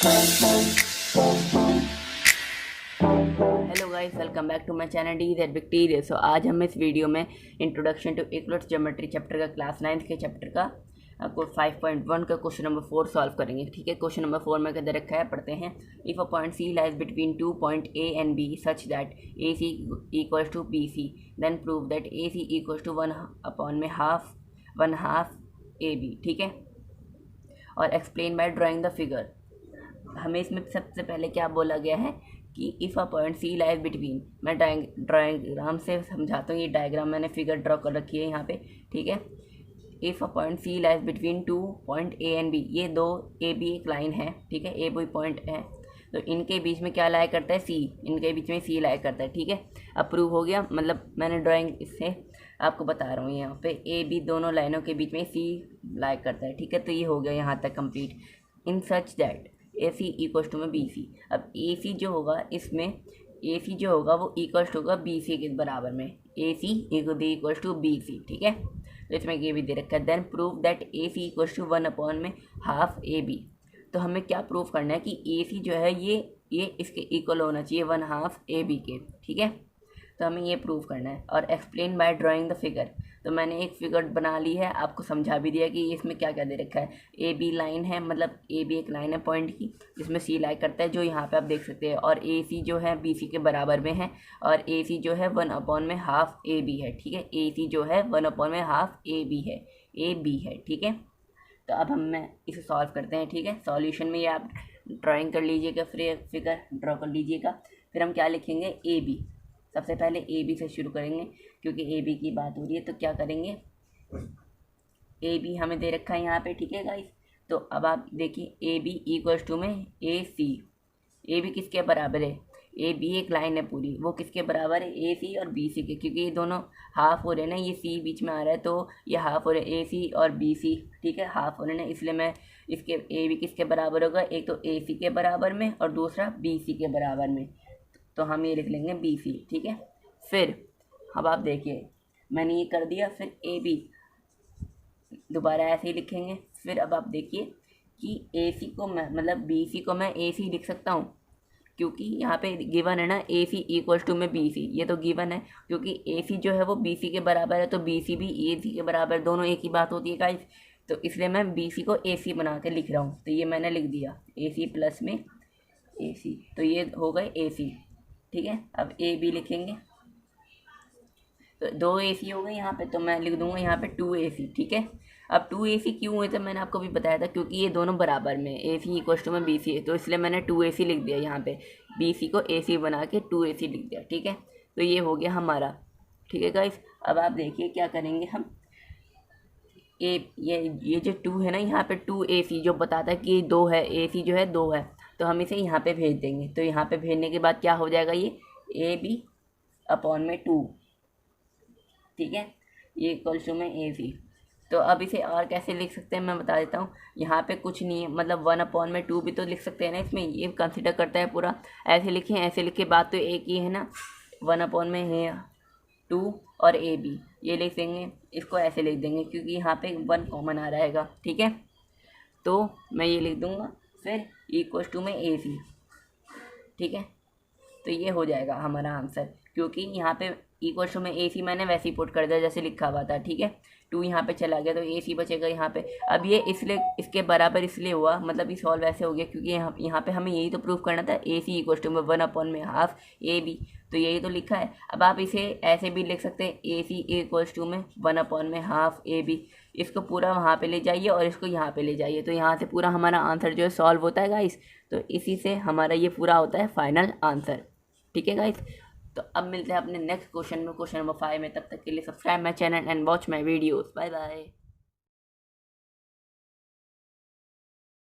Hello guys, welcome back to my channel D that Victoria. So आज हम इस video में introduction to Euclid's geometry chapter का class 9 के चैप्टर का आपको 5.1 का क्वेश्चन नंबर 4 सॉल्व करेंगे। ठीक है, क्वेश्चन नंबर 4 में क्या दे रखा है, पढ़ते हैं। If a point C lies between two point A and B such that A C equals to B C, then prove that A C equals to one half A B. ठीक है, और explain by drawing the figure. हमें इसमें सबसे पहले क्या बोला गया है कि if a point C lies between, मैं डायग्राम से समझाता हूँ। ये डायग्राम मैंने फिगर ड्रॉ कर रखी है यहाँ पे। ठीक है, if a point C lies between two point A and B, ये दो ए बी एक लाइन है। ठीक है, ए बी पॉइंट है, तो इनके बीच में क्या लाया करता है, सी। इनके बीच में सी लाया करता है। ठीक है, अप्रूव हो गया। मतलब मैंने ड्राइंग इससे आपको बता रहा हूँ, यहाँ पे ए बी दोनों लाइनों के बीच में सी लाया करता है। ठीक है, तो ये हो गया यहाँ तक कंप्लीट। इन such that A C equals to में बी सी। अब ए सी जो होगा, इसमें ए सी जो होगा वो इक्वल्स होगा बी सी के बराबर में। A C equals to B C. ठीक है, तो इसमें ये भी दे रखा है। Then prove that A C equals to 1 में हाफ ए बी। तो हमें क्या प्रूव करना है कि ए सी जो है ये इसके इक्वल होना चाहिए 1/2 ए बी के। ठीक है, तो हमें ये प्रूव करना है। और explain by drawing the figure, तो मैंने एक फिगर बना ली है, आपको समझा भी दिया कि इसमें क्या क्या दे रखा है। ए बी लाइन है, मतलब ए बी एक लाइन है पॉइंट की, जिसमें सी लाई करता है, जो यहाँ पे आप देख सकते हैं। और ए सी जो है बी सी के बराबर में है, और ए सी जो है 1/2 ए बी है। ठीक है, ए सी जो है 1/2 ए बी है, ए बी है। ठीक है, तो अब मैं इसे सॉल्व करते हैं। ठीक है, सॉल्यूशन में ये आप ड्राइंग कर लीजिएगा, फिर फिगर ड्रॉ कर लीजिएगा। फिर हम क्या लिखेंगे, ए बी। सबसे पहले ए बी से शुरू करेंगे, क्योंकि ए बी की बात हो रही है। तो क्या करेंगे, ए बी हमें दे रखा है यहाँ पे। ठीक है गाइस, तो अब आप देखिए ए बी इक्वल्स टू में ए सी। ए बी किसके बराबर है, ए बी एक लाइन है पूरी, वो किसके बराबर है, ए सी और बी सी के। क्योंकि ये दोनों हाफ हो रहे हैं ना, ये सी बीच में आ रहा है, तो ये हाफ हो रहे हैं, ए सी और बी सी। ठीक है, हाफ हो रहे हैं ना, इसलिए मैं इसके ए बी किसके बराबर होगा, एक तो ए सी के बराबर में और दूसरा बी सी के बराबर में। तो हम ये लिख लेंगे बी सी। ठीक है, फिर अब आप देखिए मैंने ये कर दिया। फिर ए बी दोबारा ऐसे ही लिखेंगे। फिर अब आप देखिए कि ए सी को मैं, मतलब बी सी को मैं ए सी लिख सकता हूँ, क्योंकि यहाँ पे गिवन है ना ए सी इक्वल्स टू में बी सी। ये तो गिवन है, क्योंकि ए सी जो है वो बी सी के बराबर है, तो बी सी भी ए सी के बराबर, दोनों एक ही बात होती है गाइस। तो इसलिए मैं बी सी को ए सी बना के लिख रहा हूँ। तो ये मैंने लिख दिया ए सी प्लस में ए सी, तो ये हो गए ए सी। ठीक है, अब ए बी लिखेंगे, तो 2 ए सी हो गए यहाँ पे, तो मैं लिख दूंगा यहाँ पे 2 ए सी। ठीक है, अब 2 ए सी क्यों हुए थे, मैंने आपको भी बताया था, क्योंकि ये दोनों बराबर में ए सी इक्वल टू में बी सी है, तो इसलिए मैंने 2 ए सी लिख दिया यहाँ पे। बी सी को ए सी बना के 2 ए सी लिख दिया। ठीक है, तो ये हो गया हमारा। ठीक है गाइस, अब आप देखिए क्या करेंगे हम। ये जो 2 है ना, यहाँ पे 2 ए सी जो बताता है कि 2 है, ए सी जो है 2 है, तो हम इसे यहाँ पे भेज देंगे। तो यहाँ पे भेजने के बाद क्या हो जाएगा, ये ए बी अपॉन में 2। ठीक है, ये इक्वल टू में ए सी। तो अब इसे और कैसे लिख सकते हैं मैं बता देता हूँ। यहाँ पे कुछ नहीं है, मतलब 1/2 भी तो लिख सकते हैं ना, इसमें ये कंसिडर करता है पूरा। ऐसे लिखें, ऐसे लिखे, बात तो एक ही है ना। 1/2 और ए बी ये लिख देंगे, इसको ऐसे लिख देंगे, क्योंकि यहाँ पे 1 कॉमन आ रहेगा। ठीक है, तो मैं ये लिख दूँगा, फिर इक्वल टू में ए सी। ठीक है, तो ये हो जाएगा हमारा आंसर, क्योंकि यहाँ पे इक्वल टू में ए सी मैंने वैसे ही पुट कर दिया जैसे लिखा हुआ था। ठीक है, 2 यहाँ पे चला गया, तो ए सी बचेगा यहाँ पे। अब ये इसलिए इसके बराबर इसलिए हुआ, मतलब ये सॉल्व ऐसे हो गया, क्योंकि यहाँ पे हमें यही तो प्रूफ करना था, ए सी इक्वल टू में 1/2 ए बी, तो यही तो लिखा है। अब आप इसे ऐसे भी लिख सकते हैं, ए सी इक्वल टू में 1/2 ए बी। इसको पूरा वहाँ पे ले जाइए और इसको यहाँ पे ले जाइए, तो यहाँ से पूरा हमारा आंसर जो है सॉल्व होता है गाइस। तो इसी से हमारा ये पूरा होता है फाइनल आंसर। ठीक है गाइस, तो अब मिलते हैं अपने नेक्स्ट क्वेश्चन में, क्वेश्चन नंबर 5 में। तब तक के लिए subscribe my channel and watch my videos. Bye bye.